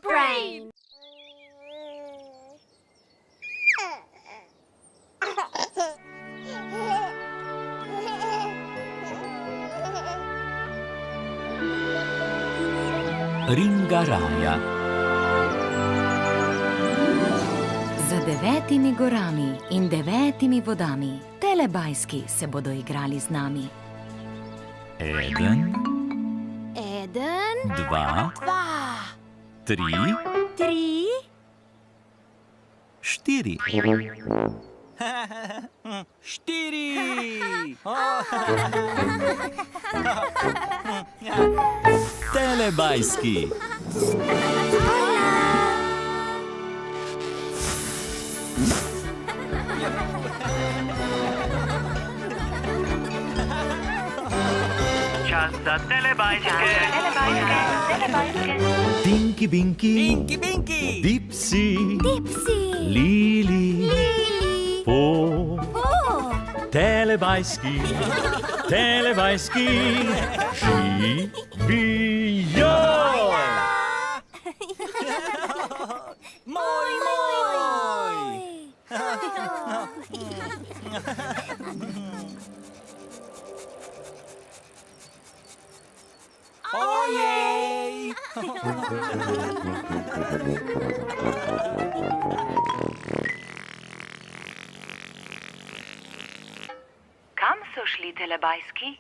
brain. Ringaraja. Za 9 gorami in 9 vodami telebajski se bodo igrali z nami. 1, 2, 3, 4. 4! Telebajski. Čas za telebajske. Tinky Binky, Pinky, Pinky! Dipsy, Dipsy. Lili, Po. Telebajski, telebajski, živijo! Moj! Ojej! Kam so šli telebajski?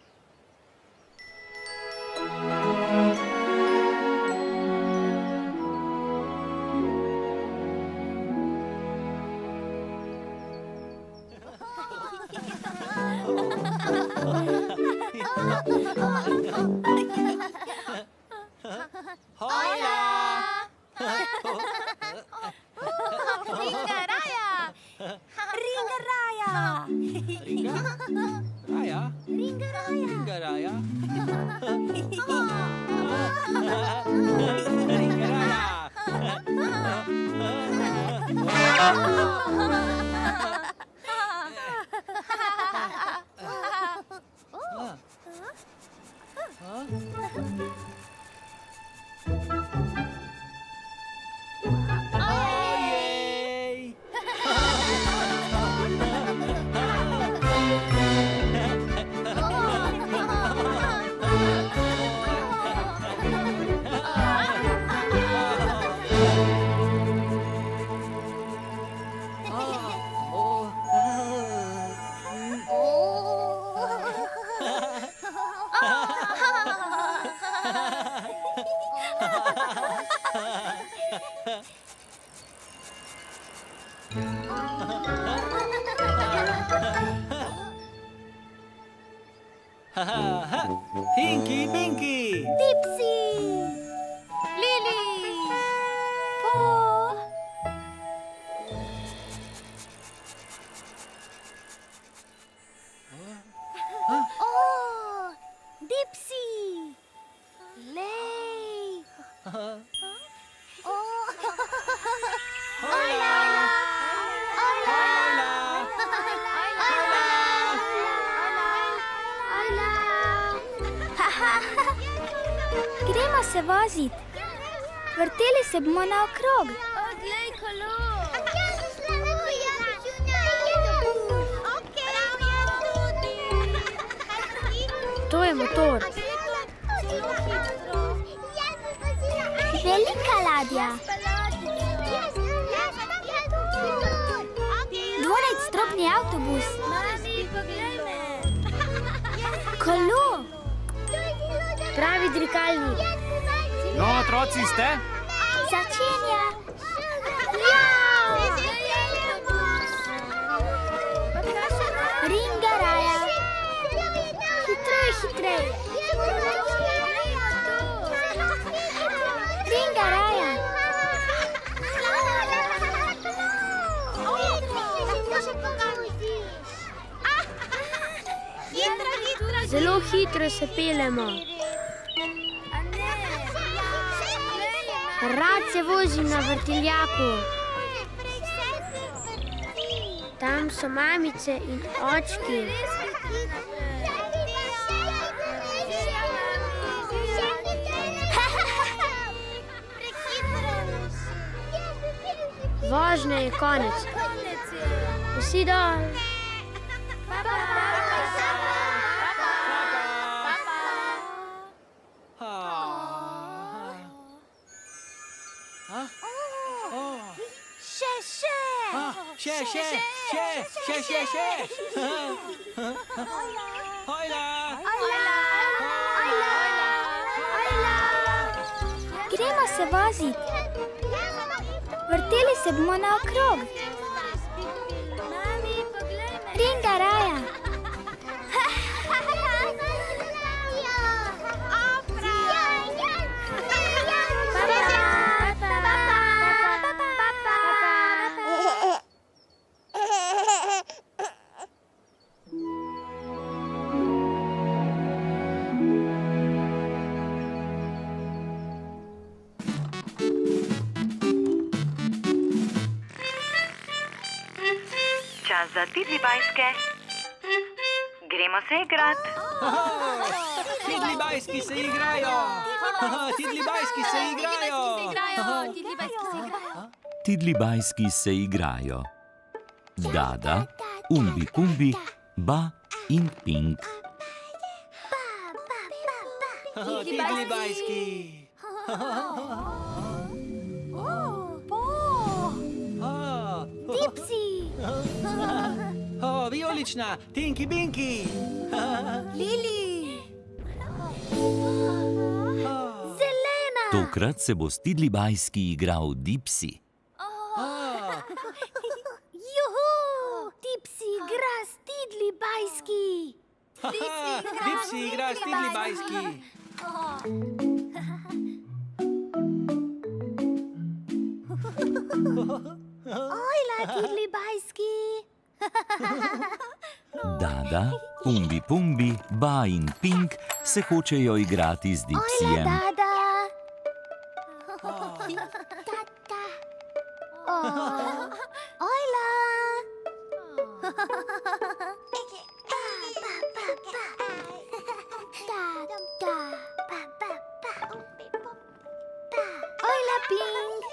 Hojla! Ringaraja. Ringaraja. Raja? Ringaraja. Ringaraja? Ringaraja! Ojej! Pinky, Pinky! Dipsy. Lili. Po. Oh, Dipsy. Lei. Oh. Hola. Gremo se voziti. Vrteli se bomo naokrog. Glej kolo. To je motor. Velika ladja. Dvonadstropni avtobus. Kolo. Pravi dirkalnik. No, otroci ste? Začenja. Ringaraja. Hitreje. Ringaraja. Zelo hitro se peljemo. Rad se vozim na vrtiljaku. Tam so mamice in očki. Vožnje je konec. Vsi dol. Še. Hojla! Gremo se voziti. Vrteli se bomo naokrog. Ringa raja. Čas za Tidlibajske. Gremo se igrat. Tidlibajski se igrajo! Tidlibajski se igrajo! Tidlibajski se igrajo. Dada, Umbi Pumbi, Ba in Pink. Tidlibajski! Dipsy. Vijolična, Tinky Binky! Lili. Zelena. Tokrat se bo s Tidlibajski igral Dipsy. Juhu. Dipsy igra s Tidlibajski. Dipsy igra s Tidlibajski! Ojla, Tidlibajski. Dada, Umbi Pumbi, Ba in Pink se hočejo igrati z Ojla, Dipsyjem. Dada. Tata. Ojla. Ojla, Pink.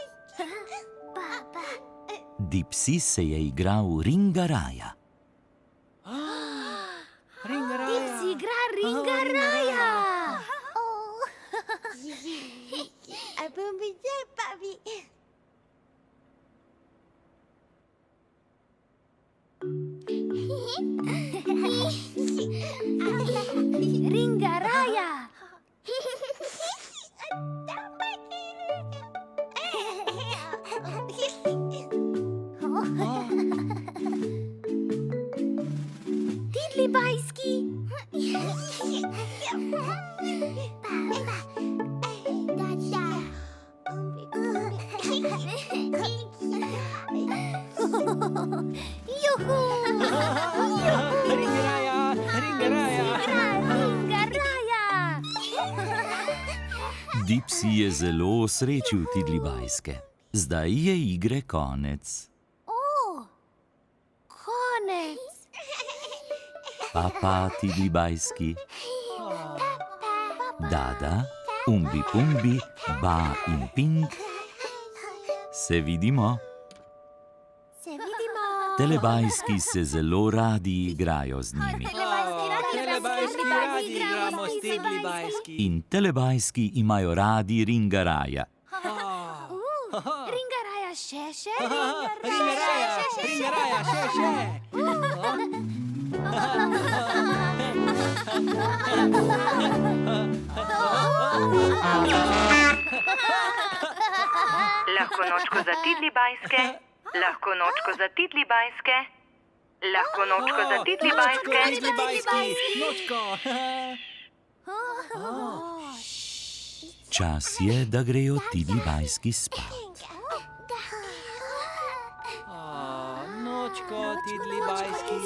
Dipsy se je igral Ringa raja. Dipsy igra Ringa raja. Ringa raja. Tidlibajski. Juhu. Ringa raja! Ringa raja. Dipsy je zelo osrečil Tidlibajske. Zdaj je igre konec. Konec. Papa Tidlibajski. Dada, Umbi Pumbi, Ba in Pink. Se vidimo? Se vidimo. Telebajski se zelo radi igrajo z njimi. Telebajski radi igramo s Tidlibajski! In telebajski imajo radi Ringa raja. Ringa raja še. Ringa raja, še! Lahko nočko za Tidlibajske. Lahko nočko za Tidlibajske. Lahko nočko za Tidlibajske. Nočko! Čas je, da grejo Tidlibajski spat. Nočko, Tidlibajski!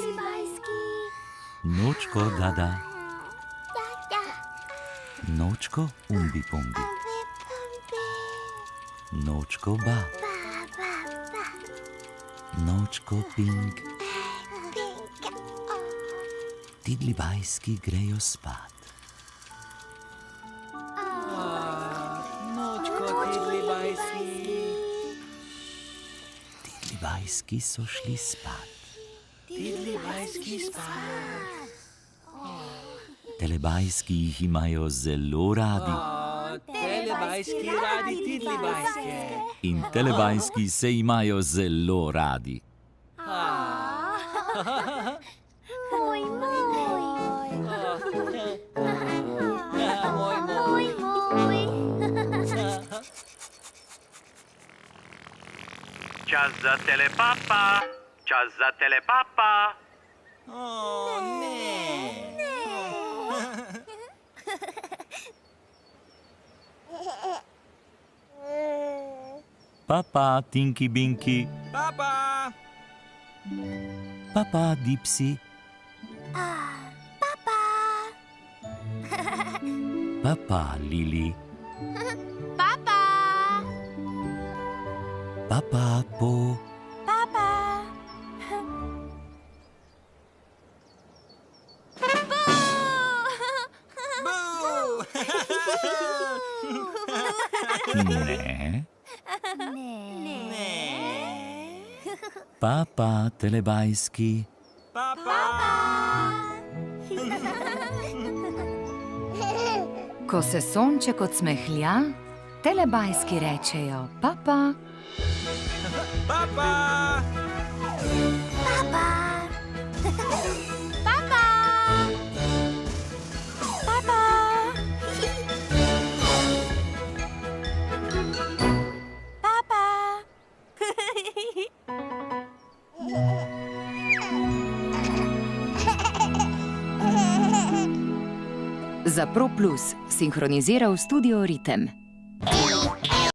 Nočko, Dada. Nočko, Umbi Pumbi. Nočko, Ba. Nočko, Pink. Tidlibajski grejo spat. Nočko, Tidlibajski! bajski so šli spat. Tidli bajski spat. Telebajski jih imajo zelo radi Telebajski radi tidli bajske. in telebajski se imajo zelo radi. Moj, moj. Moj, Moj, moj. Čas za telepapa. Čas za telepapa. O, ne. Papa, Tinky Binky, Papa. papa, Dipsy, Papa. papa, Lili, Papa. papa, Po, Papa. ne, papa, telebajski, Ko se sonček odsmehlja, telebajski rečejo papa. Papa. Papa. Papa. Papa. Papa. Za Pro Plus sinhroniziral Studio Ritem.